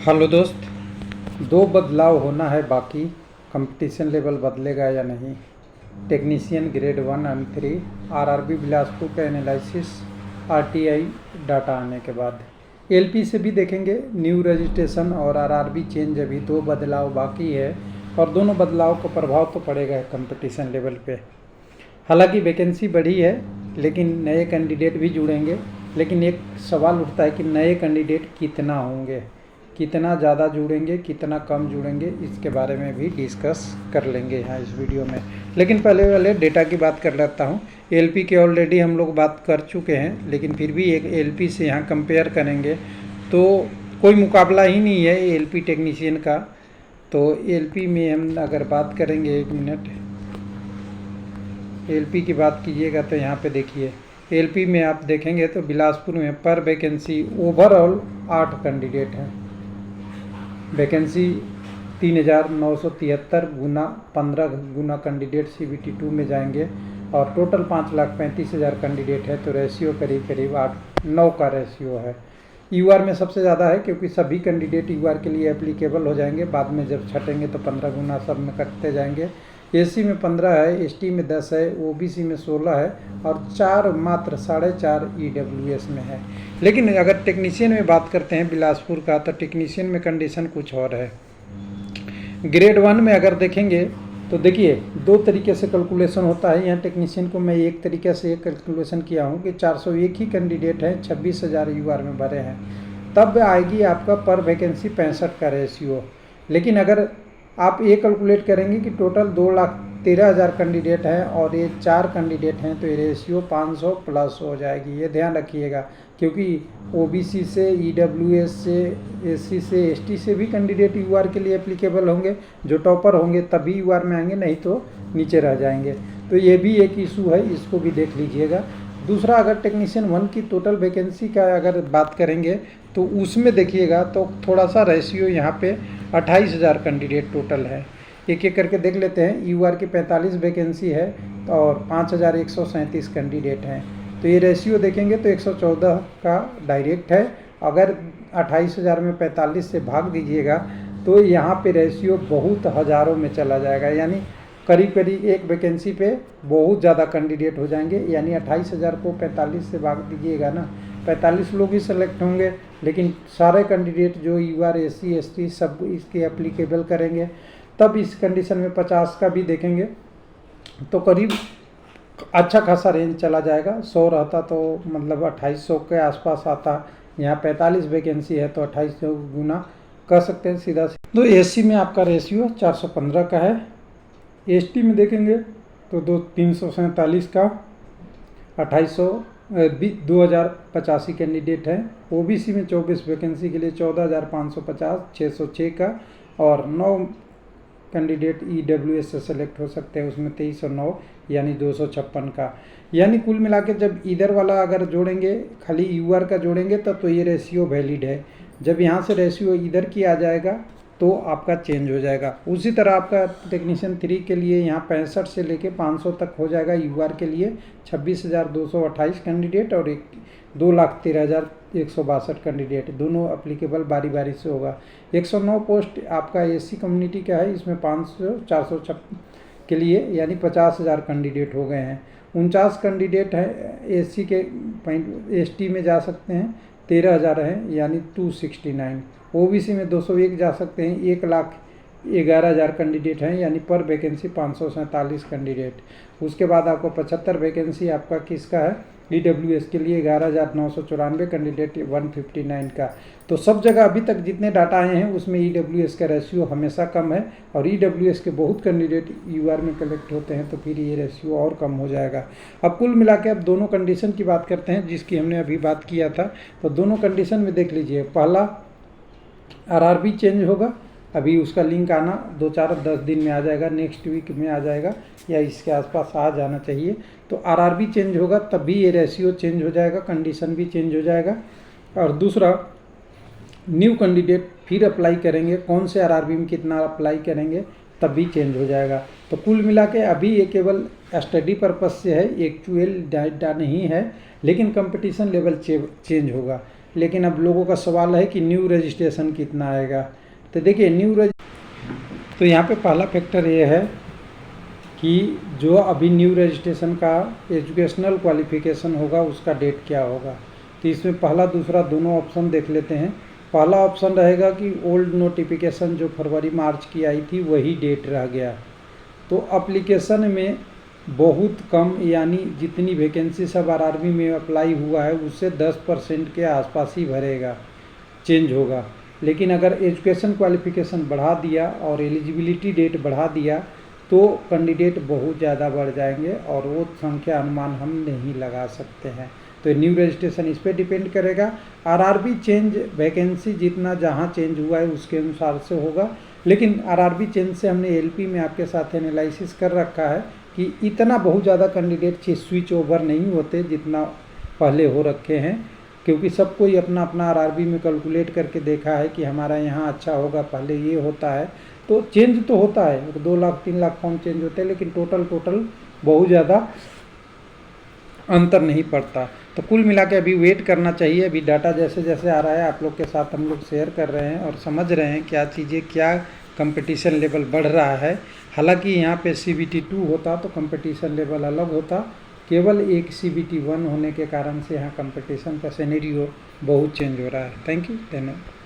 Hello दोस्त, दो बदलाव होना है बाकी। कंपटीशन लेवल बदलेगा या नहीं। Technician grade 1 M3 RRB Bilaspur का एनालिसिस आरटीआई डाटा आने के बाद एलपी से भी देखेंगे। न्यू रजिस्ट्रेशन और आरआरबी चेंज, अभी दो बदलाव बाकी है और दोनों बदलाव का प्रभाव तो पड़ेगा कंपटीशन लेवल पे। हालांकि वैकेंसी बढ़ी है लेकिन नए कैंडिडेट भी जुड़ेंगे। लेकिन एक सवाल उठता है कि नए कैंडिडेट कितना होंगे, कितना ज़्यादा जुड़ेंगे, कितना कम जुड़ेंगे, इसके बारे में भी डिस्कस कर लेंगे यहाँ इस वीडियो में। लेकिन पहले डेटा की बात कर लेता हूँ। एलपी के ऑलरेडी हम लोग बात कर चुके हैं, लेकिन फिर भी एक एलपी से यहाँ कंपेयर करेंगे तो कोई मुकाबला ही नहीं है एलपी टेक्नीशियन का। तो एलपी में हम अगर बात करेंगे, एक मिनट, एलपी की बात कीजिएगा तो यहाँ पे देखिए एलपी में आप देखेंगे तो बिलासपुर में पर वैकेंसी ओवरऑल 8 कैंडिडेट हैं। वैकेंसी 3973 गुना 15 गुना कैंडिडेट CBT 2 में जाएंगे और टोटल 5,35,000 कैंडिडेट है। तो रेशियो करीब 8-9 का रेशियो है। यूआर में सबसे ज़्यादा है क्योंकि सभी कैंडिडेट यूआर के लिए एप्लीकेबल हो जाएंगे। बाद में जब छटेंगे तो 15 गुना सब में कटते जाएंगे। एससी में 15 है, एसटी में 10 है, ओबीसी में 16 है और 4 मात्र 4.5 ईडब्ल्यूएस में है। लेकिन अगर टेक्नीशियन में बात करते हैं बिलासपुर का, तो टेक्नीशियन में कंडीशन कुछ और है। ग्रेड 1 में अगर देखेंगे तो देखिए दो तरीके से कैलकुलेशन होता है। यहाँ टेक्नीशियन को मैं एक तरीके से एक कैलकुलेशन किया हूँ कि 401 ही कैंडिडेट हैं, 26,000 यूआर में भरे हैं, तब आएगी आपका पर वैकेंसी 65 का रेशियो। लेकिन अगर आप ये कैलकुलेट करेंगे कि टोटल 2,13,000 कैंडिडेट हैं और ये 4 कैंडिडेट हैं, तो ये रेशियो 500 प्लस हो जाएगी। ये ध्यान रखिएगा, क्योंकि ओबीसी से, ईडब्ल्यूएस से, एससी से, एसटी से भी कैंडिडेट यूआर के लिए एप्लीकेबल होंगे। जो टॉपर होंगे तभी यूआर में आएंगे, नहीं तो नीचे रह जाएंगे। तो ये भी एक इशू है, इसको भी देख लीजिएगा। दूसरा, अगर टेक्नीशियन 1 की टोटल वैकेंसी का अगर बात करेंगे तो उसमें देखिएगा तो थोड़ा सा रेशियो यहाँ पे 28,000 कैंडिडेट टोटल है। एक एक करके देख लेते हैं। यूआर की 45 वैकेंसी है और 5,137 कैंडिडेट हैं। तो ये रेशियो देखेंगे तो 114 का डायरेक्ट है। अगर 28,000 में 45 से भाग दीजिएगा तो यहाँ पे रेशियो बहुत हज़ारों में चला जाएगा। यानी करीब एक वैकेंसी पे बहुत ज़्यादा कैंडिडेट हो जाएंगे। यानी 28,000 को 45 से भाग दीजिएगा ना, 45 लोग ही सेलेक्ट होंगे। लेकिन सारे कैंडिडेट जो यूआर, एससी, एसटी सब इसके एप्लीकेबल करेंगे। तब इस कंडीशन में 50 का भी देखेंगे तो करीब अच्छा खासा रेंज चला जाएगा। 100 रहता तो मतलब 2800 के आसपास आता। यहाँ 45 वैकेंसी है तो 2800 गुना कर सकते हैं सीधा। तो एससी में आपका रेशियो 415 का है। एसटी में देखेंगे तो 347 का 2,085 कैंडिडेट हैं। ओबीसी में 24 वैकेंसी के लिए 14,550, 606 का और 9 कैंडिडेट ईडब्ल्यूएस से सेलेक्ट हो सकते हैं, उसमें 2309 यानी 256 का। यानी कुल मिला के जब इधर वाला अगर जोड़ेंगे, खाली यूआर का जोड़ेंगे तब तो ये रेशियो वैलिड है। जब यहाँ से रेशियो इधर की आ जाएगा तो आपका चेंज हो जाएगा। उसी तरह आपका टेक्नीशियन 3 के लिए यहाँ 65 से लेके 500 तक हो जाएगा। यूआर के लिए 26,228 कैंडिडेट और 2,13,162 कैंडिडेट, दोनों एप्लीकेबल बारी बारी से होगा। 109 पोस्ट आपका एससी कम्युनिटी का है, इसमें 456 के लिए यानी 50,000 कैंडिडेट हो गए हैं। 49 कैंडिडेट हैं एससी के, एसटी में जा सकते हैं 13,000 हैं यानी 269। ओबीसी में 201 जा सकते हैं, 1,11,000 कैंडिडेट हैं यानी पर वैकेंसी 547 कैंडिडेट। उसके बाद आपको 75 वैकेंसी आपका किसका है, ईडब्ल्यूएस के लिए 11,994 कैंडिडेट, 159 का। तो सब जगह अभी तक जितने डाटा आए हैं उसमें ईडब्ल्यूएस का रेशियो हमेशा कम है और ईडब्ल्यूएस के बहुत कैंडिडेट यूआर में कलेक्ट होते हैं, तो फिर ये रेशियो और कम हो जाएगा। अब कुल मिला के अब दोनों कंडीशन की बात करते हैं जिसकी हमने अभी बात किया था। तो दोनों कंडीशन में देख लीजिए, पहला आरआरबी चेंज होगा। अभी उसका लिंक आना 2-4-10 दिन में आ जाएगा, नेक्स्ट वीक में आ जाएगा या इसके आसपास आ जाना चाहिए। तो आरआरबी चेंज होगा तभी ये रेशियो चेंज हो जाएगा, कंडीशन भी चेंज हो जाएगा। और दूसरा, न्यू कैंडिडेट फिर अप्लाई करेंगे, कौन से आरआरबी में कितना अप्लाई करेंगे तब भी चेंज हो जाएगा। तो कुल मिला के अभी ये केवल स्टडी पर्पस से है, एक्चुअल डाटा नहीं है, लेकिन कंपटीशन लेवल चेंज होगा। लेकिन अब लोगों का सवाल है कि न्यू रजिस्ट्रेशन कितना आएगा। तो देखिए तो यहाँ पे पहला फैक्टर ये है कि जो अभी न्यू रजिस्ट्रेशन का एजुकेशनल क्वालिफिकेशन होगा उसका डेट क्या होगा। तो इसमें पहला दूसरा दोनों ऑप्शन देख लेते हैं। पहला ऑप्शन रहेगा कि ओल्ड नोटिफिकेशन जो फरवरी मार्च की आई थी वही डेट रह गया, तो एप्लीकेशन में बहुत कम, यानी जितनी वैकेंसी सब आरआरबी में अप्लाई हुआ है उससे 10% के आसपास ही भरेगा, चेंज होगा। लेकिन अगर एजुकेशन क्वालिफिकेशन बढ़ा दिया और एलिजिबिलिटी डेट बढ़ा दिया तो कैंडिडेट बहुत ज़्यादा बढ़ जाएंगे और वो संख्या अनुमान हम नहीं लगा सकते हैं। तो न्यू रजिस्ट्रेशन इस पर डिपेंड करेगा। आरआरबी चेंज वैकेंसी जितना जहाँ चेंज हुआ है उसके अनुसार से होगा, लेकिन आरआरबी चेंज से हमने एलपी में आपके साथ एनालिसिस कर रखा है कि इतना बहुत ज़्यादा कैंडिडेट स्विच ओवर नहीं होते जितना पहले हो रखे हैं, क्योंकि सब कोई अपना अपना आरआरबी में कैलकुलेट करके देखा है कि हमारा यहाँ अच्छा होगा, पहले ये होता है। तो चेंज तो होता है, 2 लाख 3 लाख फॉर्म चेंज होते हैं, लेकिन टोटल बहुत ज़्यादा अंतर नहीं पड़ता। तो कुल मिला के अभी वेट करना चाहिए। अभी डाटा जैसे जैसे आ रहा है आप लोग के साथ हम लोग शेयर कर रहे हैं और समझ रहे हैं क्या चीज़ें, क्या कंपटीशन लेवल बढ़ रहा है। हालांकि यहाँ पे CBT 2 होता तो कंपटीशन लेवल अलग होता, केवल एक CBT 1 होने के कारण से यहाँ कंपटीशन का सिनेरियो बहुत चेंज हो रहा है। थैंक यू, धन्यवाद।